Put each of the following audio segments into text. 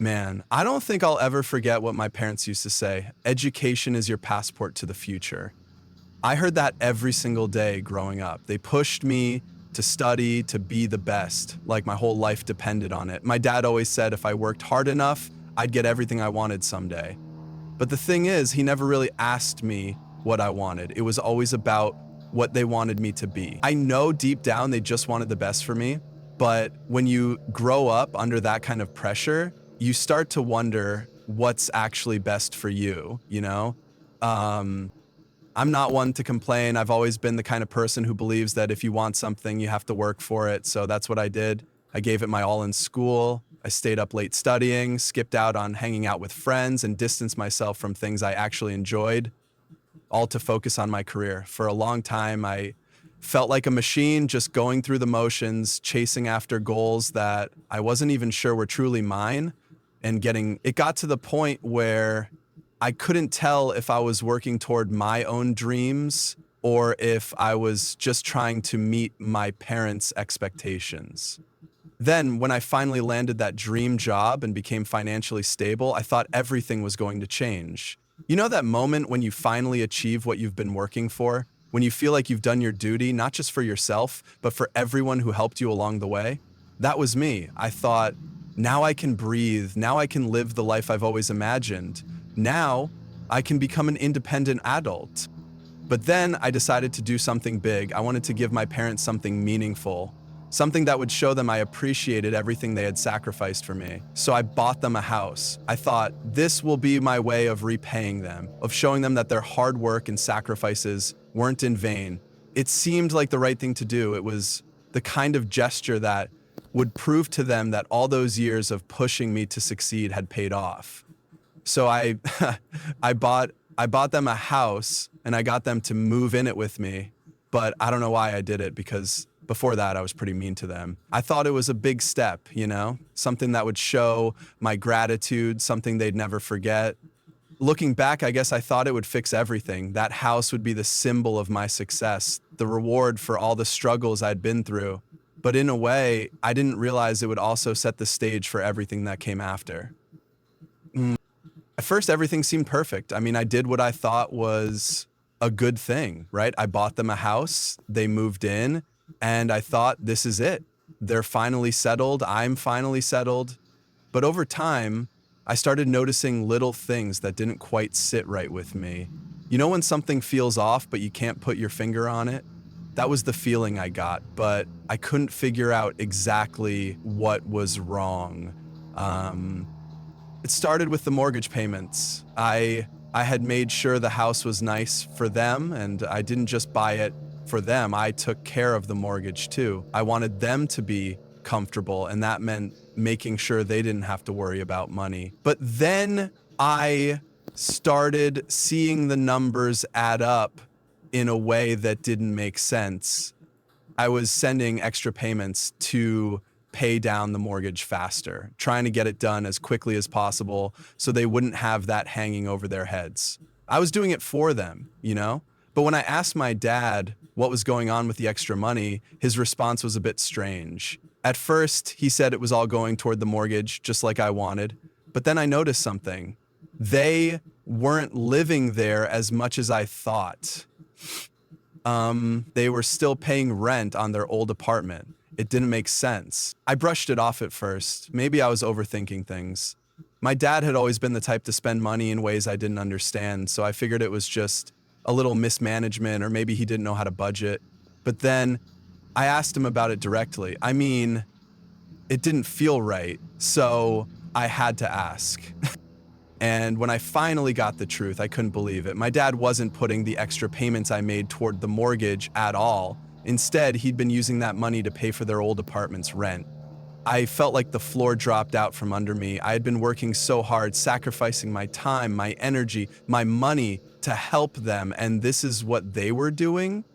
Man, I don't think I'll ever forget what my parents used to say. Education is your passport to the future. I heard that every single day growing up. They pushed me to study, to be the best, like my whole life depended on it. My dad always said if I worked hard enough, I'd get everything I wanted someday. But the thing is, he never really asked me what I wanted. It was always about what they wanted me to be. I know deep down they just wanted the best for me, but when you grow up under that kind of pressure, you start to wonder what's actually best for you, you know? Um, I'm not one to complain. I've always been the kind of person who believes that if you want something, you have to work for it. So that's what I did. I gave it my all in school. I stayed up late studying, skipped out on hanging out with friends, and distanced myself from things I actually enjoyed, all to focus on my career. For a long time, I felt like a machine, just going through the motions, chasing after goals that I wasn't even sure were truly mine. And it got to the point where I couldn't tell if I was working toward my own dreams or if I was just trying to meet my parents' expectations. Then, when I finally landed that dream job and became financially stable, I thought everything was going to change. You know that moment when you finally achieve what you've been working for? When you feel like you've done your duty, not just for yourself, but for everyone who helped you along the way? That was me. I thought, now I can breathe. Now I can live the life I've always imagined. Now I can become an independent adult. But then I decided to do something big. I wanted to give my parents something meaningful, something that would show them I appreciated everything they had sacrificed for me. So I bought them a house. I thought, this will be my way of repaying them, of showing them that their hard work and sacrifices weren't in vain. It seemed like the right thing to do. It was the kind of gesture that would prove to them that all those years of pushing me to succeed had paid off. So I, I bought them a house and I got them to move in it with me. But I don't know why I did it, because before that I was pretty mean to them. I thought it was a big step, you know, something that would show my gratitude, something they'd never forget. Looking back, I guess I thought it would fix everything. That house would be the symbol of my success, the reward for all the struggles I'd been through. But in a way, I didn't realize it would also set the stage for everything that came after. At first, everything seemed perfect. I mean, I did what I thought was a good thing, right? I bought them a house, they moved in, and I thought, this is it. They're finally settled, I'm finally settled. But over time, I started noticing little things that didn't quite sit right with me. You know when something feels off, but you can't put your finger on it? That was the feeling I got, but I couldn't figure out exactly what was wrong. It started with the mortgage payments. I had made sure the house was nice for them, and I didn't just buy it for them. I took care of the mortgage too. I wanted them to be comfortable, and that meant making sure they didn't have to worry about money. But then I started seeing the numbers add up in a way that didn't make sense. I was sending extra payments to pay down the mortgage faster, trying to get it done as quickly as possible so they wouldn't have that hanging over their heads. I was doing it for them, you know? But when I asked my dad what was going on with the extra money, his response was a bit strange. At first, he said it was all going toward the mortgage, just like I wanted. But then I noticed something. They weren't living there as much as I thought. They were still paying rent on their old apartment. It didn't make sense. I brushed it off at first. Maybe I was overthinking things. My dad had always been the type to spend money in ways I didn't understand, so I figured it was just a little mismanagement, or maybe he didn't know how to budget. But then I asked him about it directly. I mean, it didn't feel right, so I had to ask. And when I finally got the truth, I couldn't believe it. My dad wasn't putting the extra payments I made toward the mortgage at all. Instead, he'd been using that money to pay for their old apartment's rent. I felt like the floor dropped out from under me. I had been working so hard, sacrificing my time, my energy, my money to help them, and this is what they were doing?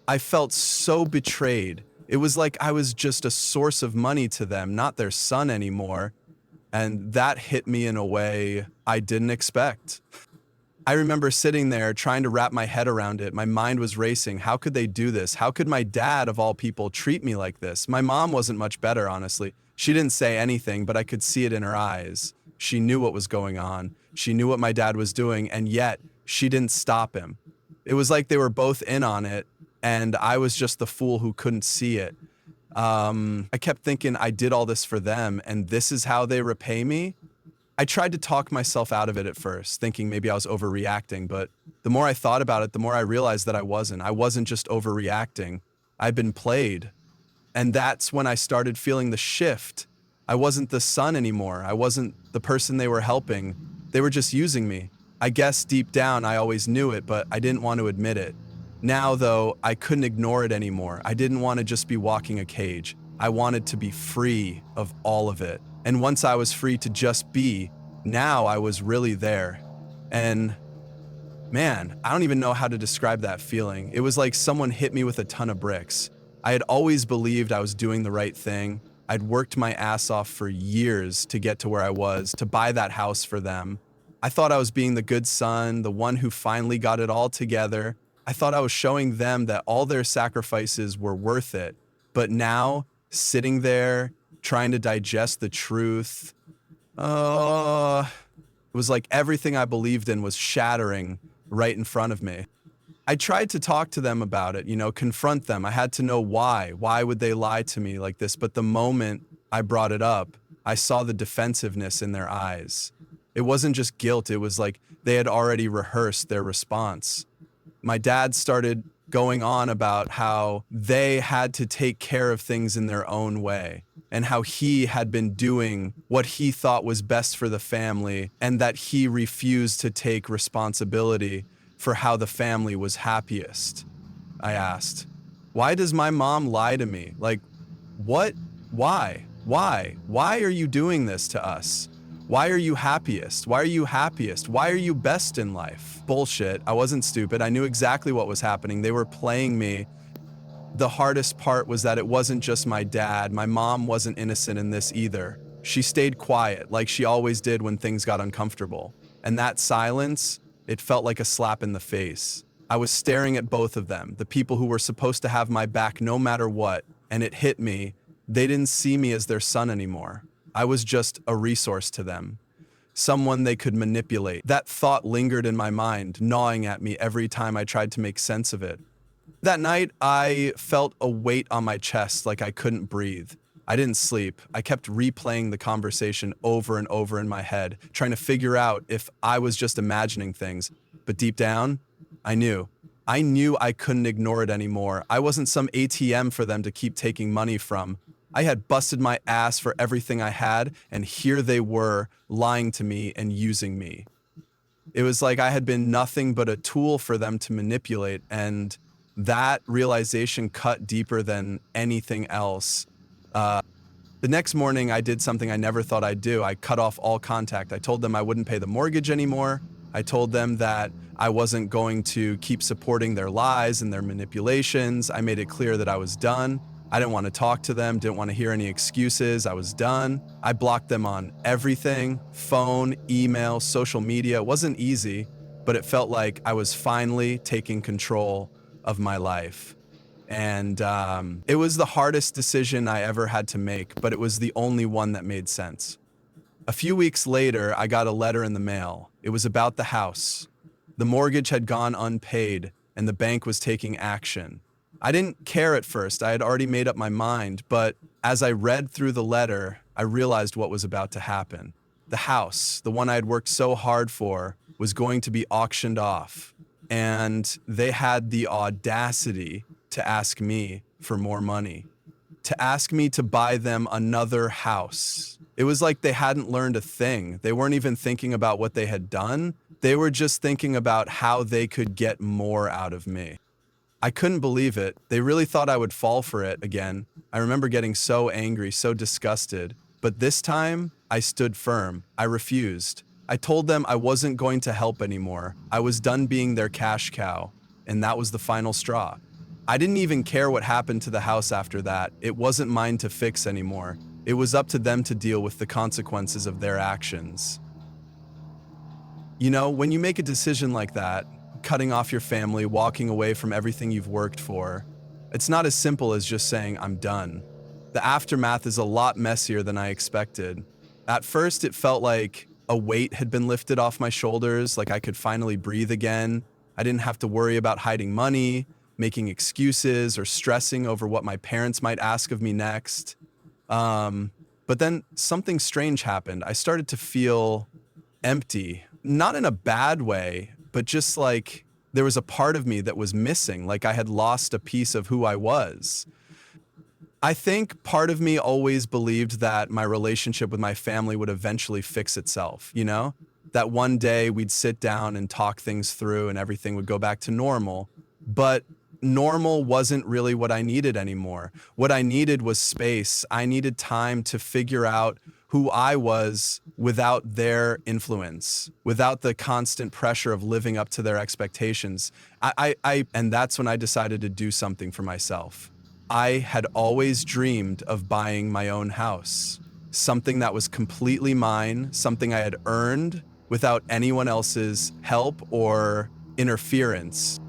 I felt so betrayed. It was like I was just a source of money to them, not their son anymore. And that hit me in a way I didn't expect. I remember sitting there trying to wrap my head around it. My mind was racing. How could they do this? How could my dad, of all people, treat me like this? My mom wasn't much better, honestly. She didn't say anything, but I could see it in her eyes. She knew what was going on. She knew what my dad was doing, and yet she didn't stop him. It was like they were both in on it, and I was just the fool who couldn't see it. I kept thinking I did all this for them, and this is how they repay me. I tried to talk myself out of it at first, thinking maybe I was overreacting, but the more I thought about it, the more I realized that I wasn't. I wasn't just overreacting. I'd been played. And that's when I started feeling the shift. I wasn't the son anymore. I wasn't the person they were helping. They were just using me. I guess deep down I always knew it, but I didn't want to admit it. Now, though, I couldn't ignore it anymore. I didn't want to just be walking a cage. I wanted to be free of all of it. And once I was free to just be, now I was really there. And man, I don't even know how to describe that feeling. It was like someone hit me with a ton of bricks. I had always believed I was doing the right thing. I'd worked my ass off for years to get to where I was, to buy that house for them. I thought I was being the good son, the one who finally got it all together. I thought I was showing them that all their sacrifices were worth it. But now, sitting there, trying to digest the truth, it was like everything I believed in was shattering right in front of me. I tried to talk to them about it, confront them. I had to know why. Why would they lie to me like this? But the moment I brought it up, I saw the defensiveness in their eyes. It wasn't just guilt, it was like they had already rehearsed their response. My dad started going on about how they had to take care of things in their own way, and how he had been doing what he thought was best for the family, and that he refused to take responsibility for how the family was happiest. I asked, why does my mom lie to me? Like, what? Why? Why are you doing this to us? Why are you happiest? Why are you happiest? Why are you best in life? Bullshit. I wasn't stupid. I knew exactly what was happening. They were playing me. The hardest part was that it wasn't just my dad. My mom wasn't innocent in this either. She stayed quiet, like she always did when things got uncomfortable. And that silence, it felt like a slap in the face. I was staring at both of them, the people who were supposed to have my back no matter what, and it hit me. They didn't see me as their son anymore. I was just a resource to them, someone they could manipulate. That thought lingered in my mind, gnawing at me every time I tried to make sense of it. That night, I felt a weight on my chest, like I couldn't breathe. I didn't sleep. I kept replaying the conversation over and over in my head, trying to figure out if I was just imagining things. But deep down, I knew. I knew I couldn't ignore it anymore. I wasn't some ATM for them to keep taking money from. I had busted my ass for everything I had, and here they were, lying to me and using me. It was like I had been nothing but a tool for them to manipulate, and that realization cut deeper than anything else. The next morning, I did something I never thought I'd do. I cut off all contact. I told them I wouldn't pay the mortgage anymore. I told them that I wasn't going to keep supporting their lies and their manipulations. I made it clear that I was done. I didn't want to talk to them, didn't want to hear any excuses. I was done. I blocked them on everything, phone, email, social media. It wasn't easy, but it felt like I was finally taking control of my life. And it was the hardest decision I ever had to make, but it was the only one that made sense. A few weeks later, I got a letter in the mail. It was about the house. The mortgage had gone unpaid, and the bank was taking action. I didn't care at first. I had already made up my mind, but as I read through the letter, I realized what was about to happen. The house, the one I had worked so hard for, was going to be auctioned off, and they had the audacity to ask me for more money, to ask me to buy them another house. It was like they hadn't learned a thing. They weren't even thinking about what they had done. They were just thinking about how they could get more out of me. I couldn't believe it. They really thought I would fall for it again. I remember getting so angry, so disgusted. But this time, I stood firm. I refused. I told them I wasn't going to help anymore. I was done being their cash cow, and that was the final straw. I didn't even care what happened to the house after that. It wasn't mine to fix anymore. It was up to them to deal with the consequences of their actions. You know, when you make a decision like that, cutting off your family, walking away from everything you've worked for, it's not as simple as just saying, I'm done. The aftermath is a lot messier than I expected. At first, it felt like a weight had been lifted off my shoulders, like I could finally breathe again. I didn't have to worry about hiding money, making excuses, or stressing over what my parents might ask of me next. Um, but then something strange happened. I started to feel empty, not in a bad way, but just like there was a part of me that was missing, like I had lost a piece of who I was. I think part of me always believed that my relationship with my family would eventually fix itself, you know? That one day we'd sit down and talk things through and everything would go back to normal. But normal wasn't really what I needed anymore. What I needed was space. I needed time to figure out who I was without their influence, without the constant pressure of living up to their expectations. And that's when I decided to do something for myself. I had always dreamed of buying my own house, something that was completely mine, something I had earned without anyone else's help or interference.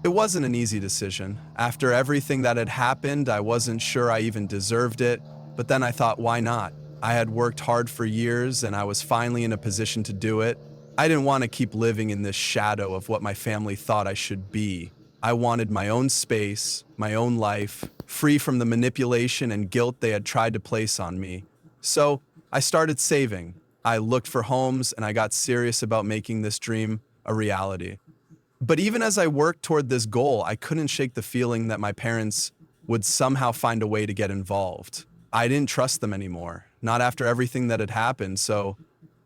It wasn't an easy decision. After everything that had happened, I wasn't sure I even deserved it, but then I thought, why not? I had worked hard for years and I was finally in a position to do it. I didn't want to keep living in this shadow of what my family thought I should be. I wanted my own space, my own life, free from the manipulation and guilt they had tried to place on me. So I started saving. I looked for homes and I got serious about making this dream a reality. But even as I worked toward this goal, I couldn't shake the feeling that my parents would somehow find a way to get involved. I didn't trust them anymore, not after everything that had happened, so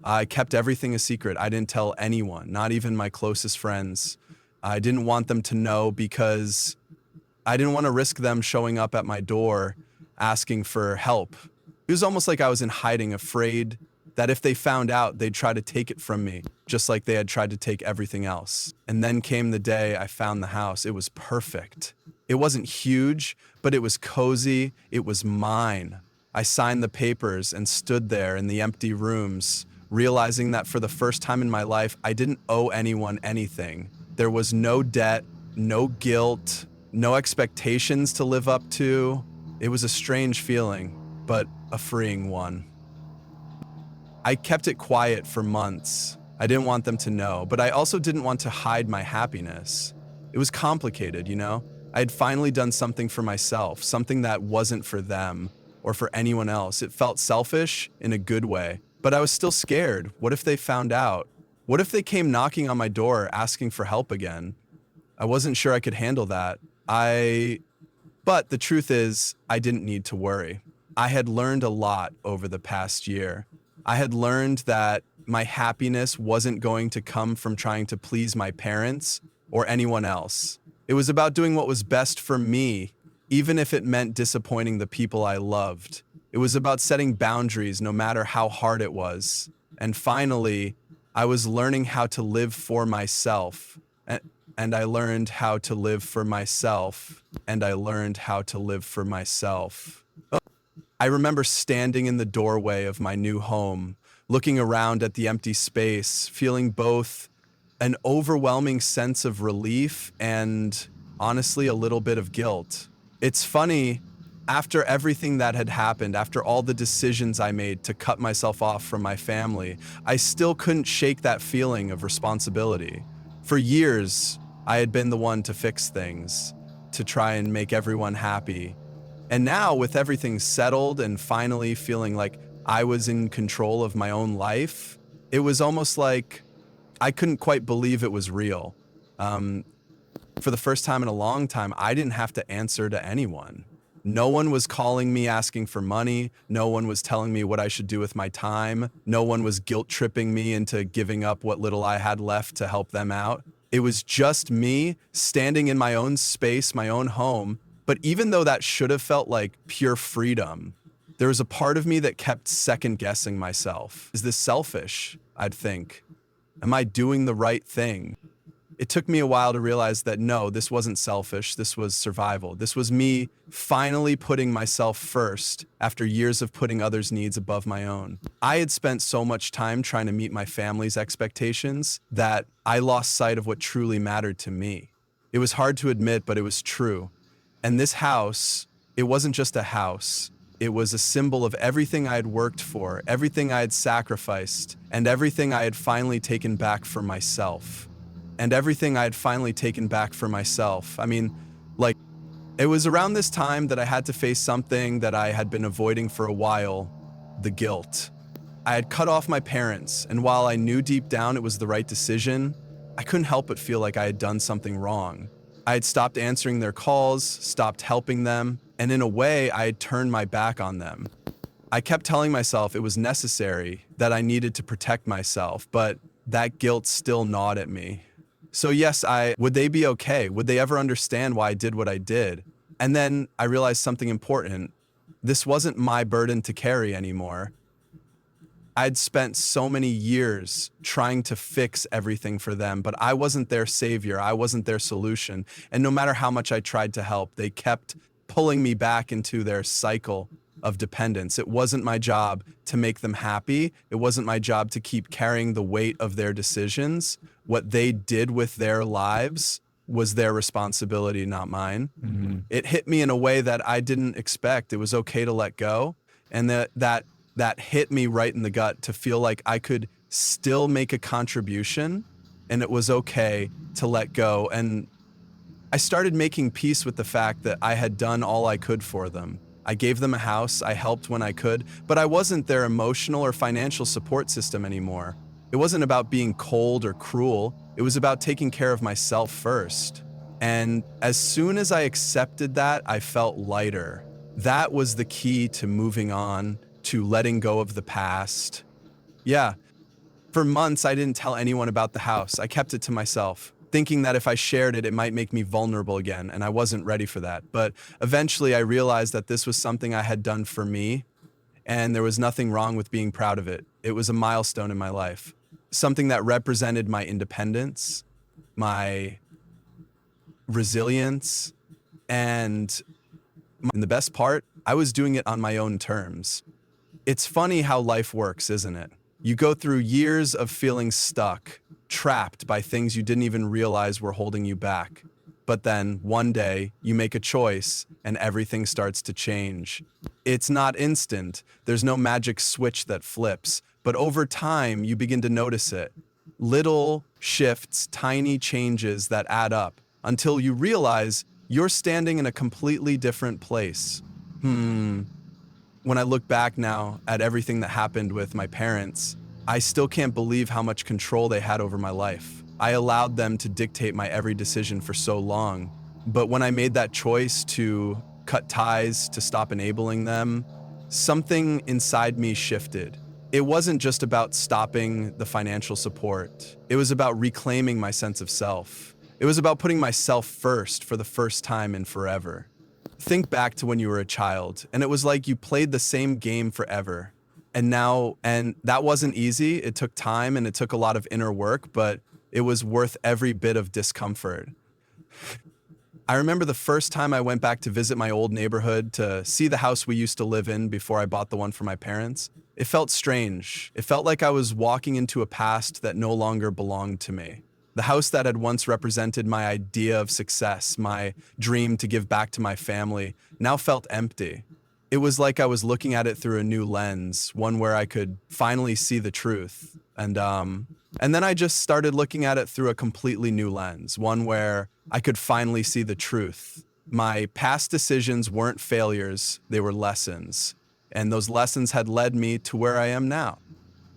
I kept everything a secret. I didn't tell anyone, not even my closest friends. I didn't want them to know because I didn't want to risk them showing up at my door asking for help. It was almost like I was in hiding, afraid that if they found out, they'd try to take it from me, just like they had tried to take everything else. And then came the day I found the house. It was perfect. It wasn't huge, but it was cozy. It was mine. I signed the papers and stood there in the empty rooms, realizing that for the first time in my life, I didn't owe anyone anything. There was no debt, no guilt, no expectations to live up to. It was a strange feeling, but a freeing one. I kept it quiet for months. I didn't want them to know, but I also didn't want to hide my happiness. It was complicated, you know? I had finally done something for myself, something that wasn't for them or for anyone else. It felt selfish in a good way, but I was still scared. What if they found out? What if they came knocking on my door asking for help again? I wasn't sure I could handle that. But the truth is, I didn't need to worry. I had learned a lot over the past year. I had learned that my happiness wasn't going to come from trying to please my parents or anyone else. It was about doing what was best for me, even if it meant disappointing the people I loved. It was about setting boundaries no matter how hard it was. And finally, I was learning how to live for myself. And I learned how to live for myself. And I learned how to live for myself. I remember standing in the doorway of my new home, looking around at the empty space, feeling both an overwhelming sense of relief and, honestly, a little bit of guilt. It's funny, after everything that had happened, after all the decisions I made to cut myself off from my family, I still couldn't shake that feeling of responsibility. For years, I had been the one to fix things, to try and make everyone happy. And now, with everything settled and finally feeling like I was in control of my own life, it was almost like I couldn't quite believe it was real. For the first time in a long time, I didn't have to answer to anyone. No one was calling me asking for money. No one was telling me what I should do with my time. No one was guilt-tripping me into giving up what little I had left to help them out. It was just me standing in my own space, my own home. But even though that should have felt like pure freedom, there was a part of me that kept second-guessing myself. Is this selfish? I'd think. Am I doing the right thing? It took me a while to realize that no, this wasn't selfish. This was survival. This was me finally putting myself first after years of putting others' needs above my own. I had spent so much time trying to meet my family's expectations that I lost sight of what truly mattered to me. It was hard to admit, but it was true. And this house, it wasn't just a house. It was a symbol of everything I had worked for, everything I had sacrificed, and everything I had finally taken back for myself. And everything I had finally taken back for myself. I mean, like, it was around this time that I had to face something that I had been avoiding for a while: the guilt. I had cut off my parents, and while I knew deep down it was the right decision, I couldn't help but feel like I had done something wrong. I had stopped answering their calls, stopped helping them, and in a way, I had turned my back on them. I kept telling myself it was necessary, that I needed to protect myself, but that guilt still gnawed at me. So yes, would they be okay? Would they ever understand why I did what I did? And then I realized something important. This wasn't my burden to carry anymore. I'd spent so many years trying to fix everything for them, but I wasn't their savior. I wasn't their solution. And no matter how much I tried to help, they kept pulling me back into their cycle of dependence. It wasn't my job to make them happy. It wasn't my job to keep carrying the weight of their decisions. What they did with their lives was their responsibility, not mine. It hit me in a way that I didn't expect. It was okay to let go. And that hit me right in the gut, to feel like I could still make a contribution and it was okay to let go. And I started making peace with the fact that I had done all I could for them. I gave them a house, I helped when I could, but I wasn't their emotional or financial support system anymore. It wasn't about being cold or cruel. It was about taking care of myself first. And as soon as I accepted that, I felt lighter. That was the key to moving on, to letting go of the past. Yeah, for months I didn't tell anyone about the house. I kept it to myself, thinking that if I shared it, it might make me vulnerable again, and I wasn't ready for that. But eventually I realized that this was something I had done for me, and there was nothing wrong with being proud of it. It was a milestone in my life, something that represented my independence, my resilience, and the best part, I was doing it on my own terms. It's funny how life works, isn't it? You go through years of feeling stuck, trapped by things you didn't even realize were holding you back. But then, one day, you make a choice and everything starts to change. It's not instant. There's no magic switch that flips. But over time, you begin to notice it. Little shifts, tiny changes that add up until you realize you're standing in a completely different place. When I look back now at everything that happened with my parents, I still can't believe how much control they had over my life. I allowed them to dictate my every decision for so long. But when I made that choice to cut ties, to stop enabling them, something inside me shifted. It wasn't just about stopping the financial support. It was about reclaiming my sense of self. It was about putting myself first for the first time in forever. Think back to when you were a child, and it was like you played the same game forever. And that wasn't easy. It took time and it took a lot of inner work, but it was worth every bit of discomfort. I remember the first time I went back to visit my old neighborhood to see the house we used to live in before I bought the one for my parents. It felt strange. It felt like I was walking into a past that no longer belonged to me. The house that had once represented my idea of success, my dream to give back to my family, now felt empty. It was like I was looking at it through a new lens, one where I could finally see the truth. And then I just started looking at it through a completely new lens, one where I could finally see the truth. My past decisions weren't failures, they were lessons. And those lessons had led me to where I am now.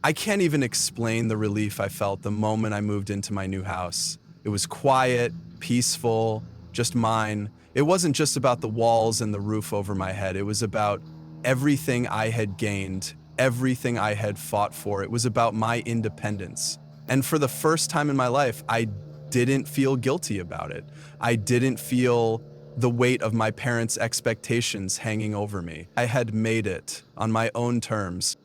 I can't even explain the relief I felt the moment I moved into my new house. It was quiet, peaceful, just mine. It wasn't just about the walls and the roof over my head. It was about everything I had gained, everything I had fought for. It was about my independence. And for the first time in my life, I didn't feel guilty about it. I didn't feel the weight of my parents' expectations hanging over me. I had made it on my own terms.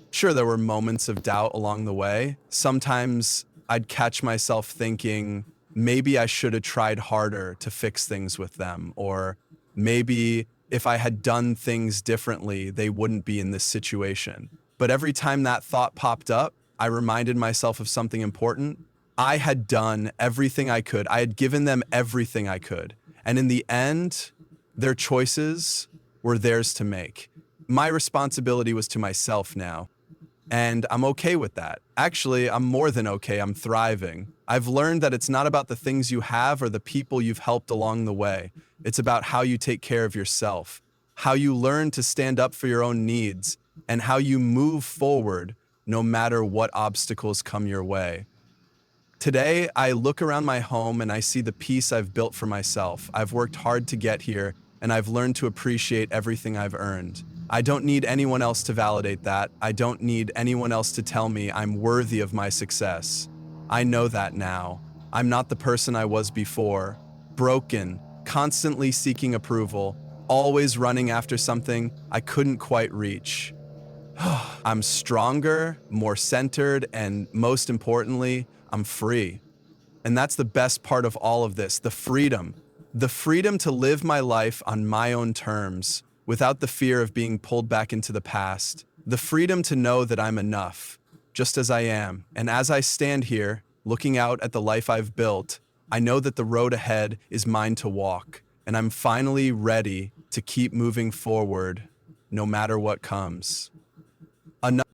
Sure, there were moments of doubt along the way. Sometimes I'd catch myself thinking, maybe I should have tried harder to fix things with them, or maybe if I had done things differently, they wouldn't be in this situation. But every time that thought popped up, I reminded myself of something important. I had done everything I could. I had given them everything I could. And in the end, their choices were theirs to make. My responsibility was to myself now. And I'm okay with that. Actually, I'm more than okay. I'm thriving. I've learned that it's not about the things you have or the people you've helped along the way. It's about how you take care of yourself, how you learn to stand up for your own needs, and how you move forward no matter what obstacles come your way. Today, I look around my home and I see the peace I've built for myself. I've worked hard to get here, and I've learned to appreciate everything I've earned. I don't need anyone else to validate that. I don't need anyone else to tell me I'm worthy of my success. I know that now. I'm not the person I was before. Broken, constantly seeking approval, always running after something I couldn't quite reach. I'm stronger, more centered, and most importantly, I'm free. And that's the best part of all of this, the freedom. The freedom to live my life on my own terms, without the fear of being pulled back into the past. The freedom to know that I'm enough, just as I am. And as I stand here, looking out at the life I've built, I know that the road ahead is mine to walk. And I'm finally ready to keep moving forward, no matter what comes. Another